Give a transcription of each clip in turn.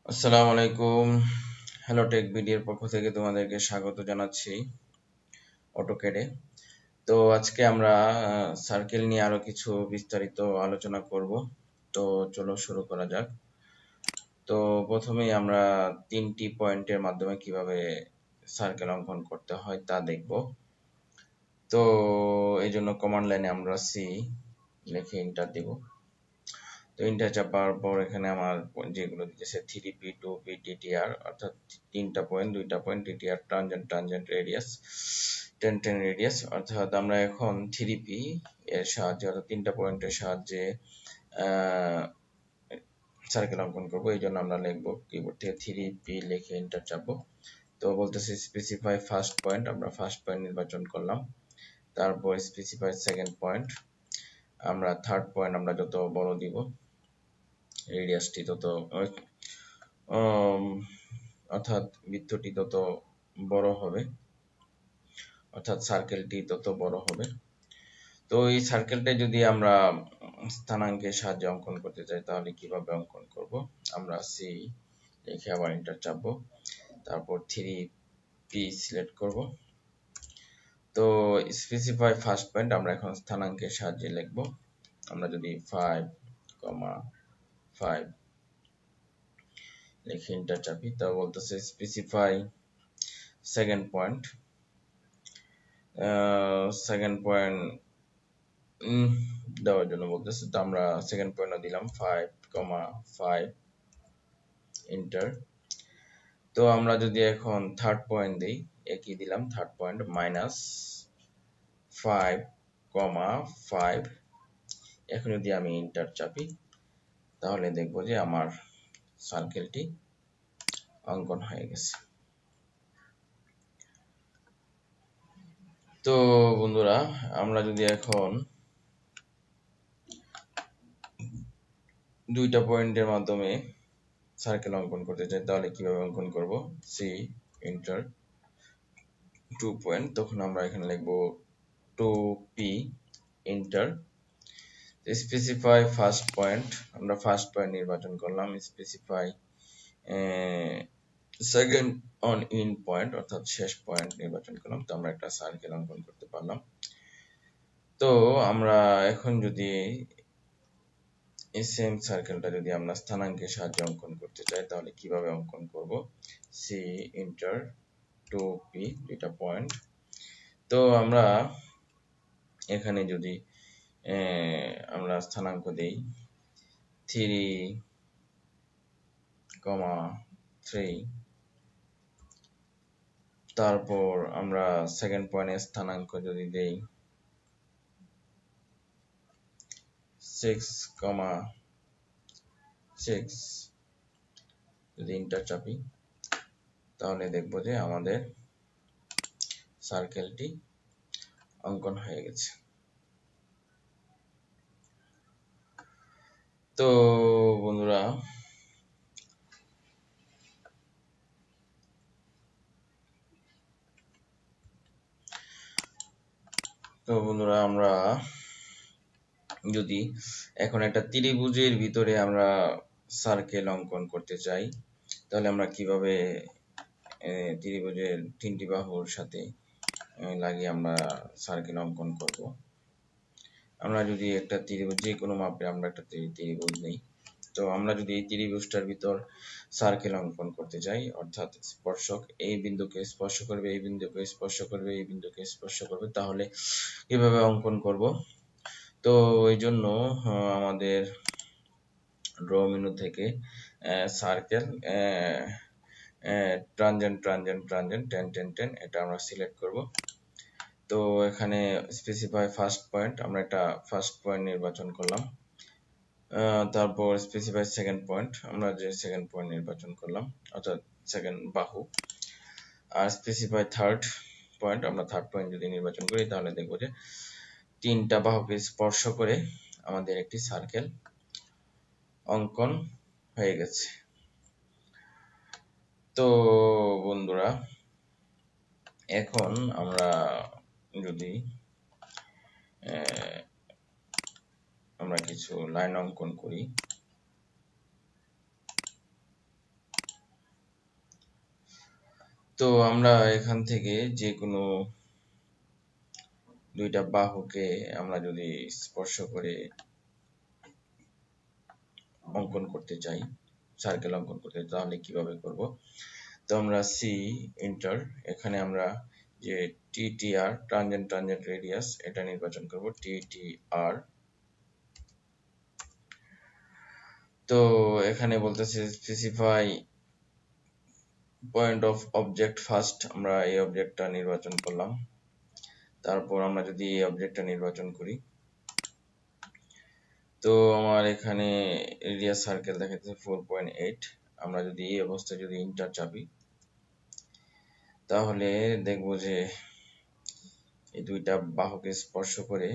আসসালামু আলাইকুম। Hello take ভিডিওর পক্ষ থেকে তোমাদেরকে স্বাগত জানাচ্ছি অটোক্যাডে। তো আজকে আমরা সার্কেল নিয়ে আরো কিছু বিস্তারিত আলোচনা করব। তো চলো শুরু করা যাক। তো প্রথমেই আমরা তিনটি পয়েন্টের মাধ্যমে কিভাবে সার্কেল অঙ্কন করতে হয় তা দেখব। তো এই জন্য কমান্ড লাইনে আমরা সি লিখে এন্টার দিব। তো এন্টার চাপার পর এখানে আমার যেগুলো দিতেছে 3p 2p ttr অর্থাৎ তিনটা পয়েন্ট দুইটা পয়েন্ট ttr ট্রানজেন্ট রেডিয়াস 10 রেডিয়াস অর্থাৎ আমরা এখন 3p এর সাহায্যে অর্থাৎ তিনটা পয়েন্টের সাহায্যে সার্কেল অঙ্কন করব। এই জন্য আমরা লিখবো কিবোর্ড থেকে 3p লিখে এন্টার চাপবো। তো বলতেছে স্পেসিফাই ফার্স্ট পয়েন্ট, আমরা ফার্স্ট পয়েন্ট নির্বাচন করলাম। তারপর স্পেসিফাই সেকেন্ড পয়েন্ট, আমরা থার্ড পয়েন্ট আমরা যত বড় দিব রেডিয়াসটি তত অর্থাৎ বৃত্তটি তত বড় হবে, অর্থাৎ সার্কেলটি তত বড় হবে। তো এই সার্কেলটা যদি আমরা স্থানাঙ্কের সাহায্যে অঙ্কন করতে চাই তাহলে কিভাবে অঙ্কন করব? আমরা সি লিখে আবার এন্টার চাপবো। তারপর 3p সিলেক্ট করব। তো স্পেসিফাই ফার্স্ট পয়েন্ট আমরা এখন স্থানাঙ্কের সাহায্যে লিখব। আমরা যদি 5,5 লিখে এন্টার চাপি তা বলতেছে specify second point. Second point দেওয়ার জন্য বলতেছে, তো আমরা সেকেন্ড পয়েন্টও দিলাম 5,5 এন্টার। তো আমরা যদি এখন থার্ড পয়েন্ট দিই, একই দিলাম থার্ড পয়েন্ট -5,5। এখন যদি আমি এন্টার চাপি তাহলে দেখব যে আমার সার্কেলটি অঙ্কন হয়ে গেছে। তো বন্ধুরা, আমরা যদি এখন দুইটা পয়েন্টের মাধ্যমে সার্কেল অঙ্কন করতে চাই তাহলে কিভাবে অঙ্কন করব? সি এন্টার 2 পয়েন্ট, তখন আমরা এখানে লিখব 2p enter. Specify first point, আমরা ফার্স্ট পয়েন্ট নির্বাচন করলাম। Specify second on in point অর্থাৎ শেষ পয়েন্ট নির্বাচন করলাম। তো আমরা একটা সার্কেল অঙ্কন করতে পারলাম। তো আমরা এখন যদি এই সেম সার্কেলটা যদি আমরা স্থানাঙ্কের সাহায্যে অঙ্কন করতে চাই তাহলে কিভাবে অঙ্কন করব? সি এন্টার 2p দুইটা পয়েন্ট। তো আমরা এখানে যদি আমরা স্থানাঙ্ক দেই 3,3, তারপর আমরা সেকেন্ড পয়েন্টের স্থানাঙ্ক যদি দেই 6,6, যদি এন্টার চাপি তাহলে দেখব যে আমাদের সার্কেলটি অঙ্কন হয়ে গেছে। তো বন্ধুরা, আমরা যদি এখন একটা ত্রিভুজের ভিতরে আমরা সার্কেল অঙ্কন করতে চাই তাহলে আমরা কিভাবে ত্রিভুজের তিনটি বাহুর সাথে লাগিয়ে আমরা সার্কেল অঙ্কন করব? আমরা যদি একটা ত্রিভুজ যে কোনো মাপে আমরা একটা ত্রিভুজ নেই, তো আমরা যদি এই ত্রিভুজটার ভিতর সার্কেল অঙ্কন করতে চাই অর্থাৎ স্পর্শক এই বিন্দুকে স্পর্শ করবে, এই বিন্দুকে স্পর্শ করবে, এই বিন্দুকে স্পর্শ করবে, তাহলে কিভাবে অঙ্কন করব? তো এই জন্য আমাদের ড্র মেনু থেকে সার্কেল ট্রানজেন্ট 10 এটা আমরা সিলেক্ট করব। তো এখানে স্পেসিফাই ফার্স্ট পয়েন্ট, আমরা একটা ফার্স্ট পয়েন্ট নির্বাচন করলাম। তারপর স্পেসিফাই সেকেন্ড পয়েন্ট, আমরা যে সেকেন্ড পয়েন্ট নির্বাচন করলাম অর্থাৎ সেকেন্ড বাহু। আর স্পেসিফাই থার্ড পয়েন্ট, আমরা থার্ড পয়েন্ট যদি নির্বাচন করি তাহলে দেখব যে তিনটা বাহুকে স্পর্শ করে আমাদের একটি সার্কেল অঙ্কন হয়ে গেছে। তো বন্ধুরা, এখন আমরা যদি আমরা কিছু লাইন অঙ্কন করি, তো আমরা এখান থেকে যে কোনো দুইটা বাহুকে আমরা যদি স্পর্শ করে অঙ্কন করতে চাই, সার্কেল অঙ্কন করতে, তাহলে কিভাবে করব? তো আমরা সি এন্টার, এখানে আমরা যে টিটিআর ট্রানজেন্ট ট্রানজেন্ট রেডিয়াস এটা নির্বাচন করব, টিটিআর। তো এখানে বলতেছে specify point of object first, আমরা এই অবজেক্টটা নির্বাচন করলাম। তারপর আমরা যদি এই অবজেক্টটা নির্বাচন করি, তো আমার এখানে রেডিয়াস সার্কেল দেখাচ্ছে 4.8। আমরা যদি এই অবস্থায় যদি ইন্টার চাপি, তাহলে দেখব যে এই দুইটা বাহুকে স্পর্শ করে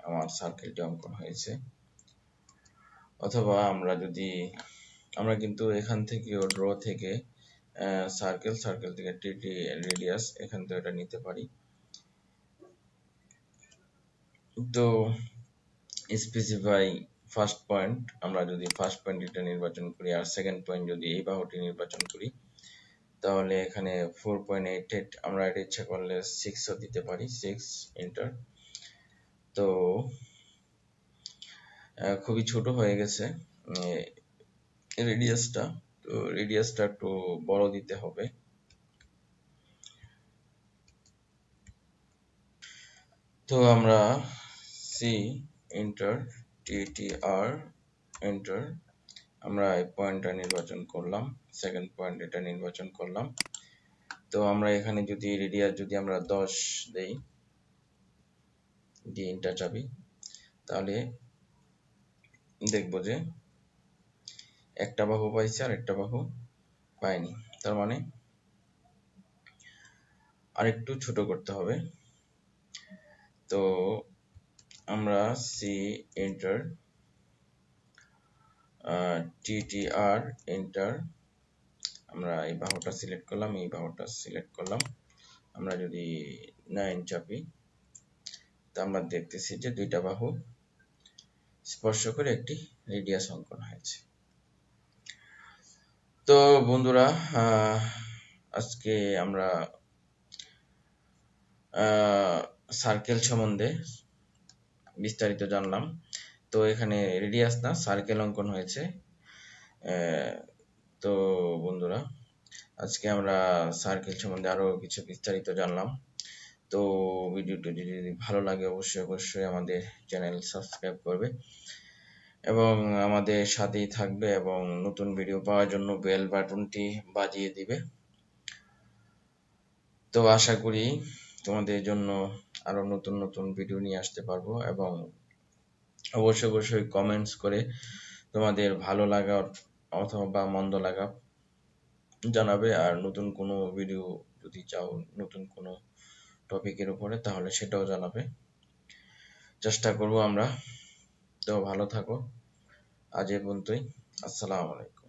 আমার সার্কেলটি অঙ্কন হয়েছে। অথবা আমরা কিন্তু এখান থেকেও ড্র থেকে সার্কেল থেকে টিটি রেডিয়াস এখান থেকে এটা নিতে পারি। তো স্পেসিফাই ফার্স্ট পয়েন্ট, আমরা যদি ফার্স্ট পয়েন্ট এটা নির্বাচন করি আর সেকেন্ড পয়েন্ট যদি এই বাহুটি নির্বাচন করি, তাহলে এখানে 4.88, আমরা এটা ইচ্ছা করলে 6ও দিতে পারি, 6 এন্টার। তো খুবই ছোট হয়ে গেছে রেডিয়াসটা, তো রেডিয়াসটা একটু বড় দিতে হবে। তো আমরা সি এন্টার, টিটিআর এন্টার, আমরা এই পয়েন্টটা নির্বাচন করলাম, সেকেন্ড পয়েন্ট এটা নির্বাচন করলাম। তো আমরা এখানে যদি রেডিয়াস যদি আমরা 10 দেই, দিয়ে এন্টার চাপি, তাহলে দেখবো যে একটা বাহু পাইছে আর একটা বাহু পাইনি। তার মানে আরেকটু ছোট করতে হবে। তো আমরা সি এন্টার, টিটিআর এন্টার, আমরা এই বাহুটা সিলেক্ট করলাম, এই বাহুটা সিলেক্ট করলাম। আমরা যদি 9 চাপি, তা আমরা দেখতেছি যে দুইটা বাহু স্পর্শ করে একটি রেডিয়াস অঙ্কন হয়েছে। তো বন্ধুরা, আজকে আমরা সার্কেল সম্বন্ধে বিস্তারিত জানলাম। তো এখানে রেডিয়াস না, সার্কেল অঙ্কন হয়েছে। তো বন্ধুরা, আজকে আমরা সার্কেল সম্বন্ধে আরো কিছু বিস্তারিত জানলাম। তো ভিডিওটি যদি ভালো লাগে অবশ্যই আমাদের চ্যানেল সাবস্ক্রাইব করবে এবং আমাদের সাথেই থাকবে, এবং নতুন ভিডিও পাওয়ার জন্য বেল বাটনটি বাজিয়ে দিবে। তো আশা করি তোমাদের জন্য আরো নতুন ভিডিও নিয়ে আসতে পারবো, এবং অবশ্যই কমেন্টস করে তোমাদের ভালো লাগা অথবা মন্দ লাগা জানাবে। আর নতুন কোনো ভিডিও যদি চাও, নতুন কোনো টপিকের উপরে, তাহলে সেটাও জানাবে, চেষ্টা করব আমরা। তো ভালো থাকো, আজ এ পর্যন্তই। আসসালামু আলাইকুম।